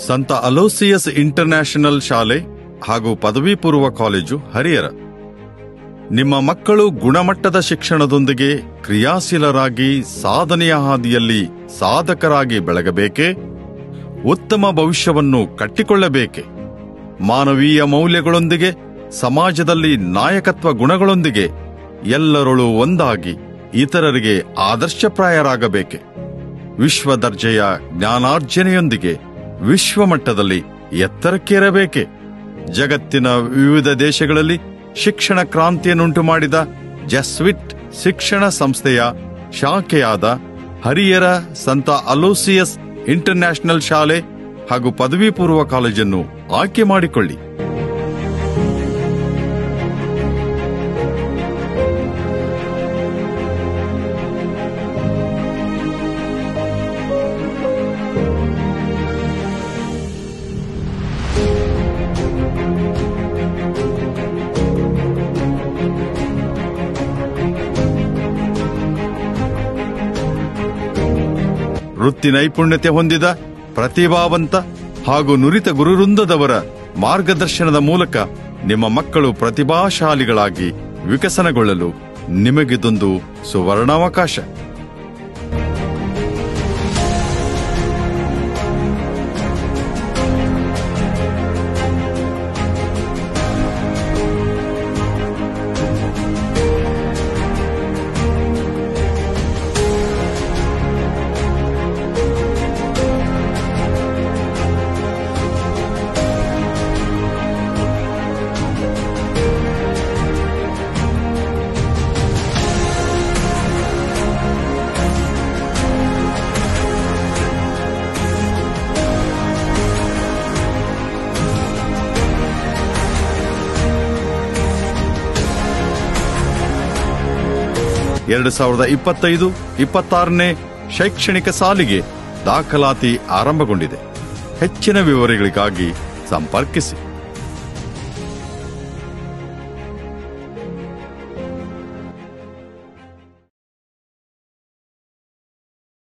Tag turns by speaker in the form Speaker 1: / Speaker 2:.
Speaker 1: ಸಂತ Aloysius international ಶಾಲೆ ಹಾಗೂ ಪದವಿ ಪೂರ್ವ ಕಾಲೇಜು ಹರಿಹರ. ನಿಮ್ಮ ಮಕ್ಕಳು ಗುಣಮಟ್ಟದ ಶಿಕ್ಷಣದೊಂದಿಗೆ ಕ್ರಿಯಾಶೀಲರಾಗಿ ಸಾಧನೆಯ ಹಾದಿಯಲ್ಲಿ ಸಾಧಕರಾಗಿ ಬೆಳಗಬೇಕೆ? ಉತ್ತಮ ಭವಿಷ್ಯವನ್ನು ಕಟ್ಟಿಕೊಳ್ಳಬೇಕೆ? ಮಾನವೀಯ ಮೌಲ್ಯಗಳೊಂದಿಗೆ, ಸಮಾಜದಲ್ಲಿ ನಾಯಕತ್ವ ಗುಣಗಳೊಂದಿಗೆ ಎಲ್ಲರೊಳು ಒಂದಾಗಿ ಇತರರಿಗೆ ಆದರ್ಶಪ್ರಾಯರಾಗಬೇಕೆ? ವಿಶ್ವ ದರ್ಜೆಯ ಜ್ಞಾನಾರ್ಜನೆಯೊಂದಿಗೆ ವಿಶ್ವಮಟ್ಟದಲ್ಲಿ ಎತ್ತರಕ್ಕೇರಬೇಕೆ? ಜಗತ್ತಿನ ವಿವಿಧ ದೇಶಗಳಲ್ಲಿ ಶಿಕ್ಷಣ ಕ್ರಾಂತಿಯನ್ನುಂಟು ಮಾಡಿದ ಜೆಸ್ವಿಟ್ ಶಿಕ್ಷಣ ಸಂಸ್ಥೆಯ ಶಾಖೆಯಾದ ಹರಿಹರ ಸಂತ ಅಲೋಸಿಯಸ್ ಇಂಟರ್ನ್ಯಾಷನಲ್ ಶಾಲೆ ಹಾಗೂ ಪದವಿ ಪೂರ್ವ ಕಾಲೇಜನ್ನು ಆಯ್ಕೆ ಮಾಡಿಕೊಳ್ಳಿ. ವೃತ್ತಿ ನೈಪುಣ್ಯತೆ ಹೊಂದಿದ ಪ್ರತಿಭಾವಂತ ಹಾಗೂ ನುರಿತ ಗುರುವೃಂದದವರ ಮಾರ್ಗದರ್ಶನದ ಮೂಲಕ ನಿಮ್ಮ ಮಕ್ಕಳು ಪ್ರತಿಭಾಶಾಲಿಗಳಾಗಿ ವಿಕಸನಗೊಳ್ಳಲು ನಿಮಗಿದೊಂದು ಸುವರ್ಣಾವಕಾಶ. ಎರಡು 2025-26ನೇ ಶೈಕ್ಷಣಿಕ ಸಾಲಿಗೆ ದಾಖಲಾತಿ ಆರಂಭಗೊಂಡಿದೆ. ಹೆಚ್ಚಿನ ವಿವರಗಳಿಗಾಗಿ ಸಂಪರ್ಕಿಸಿ.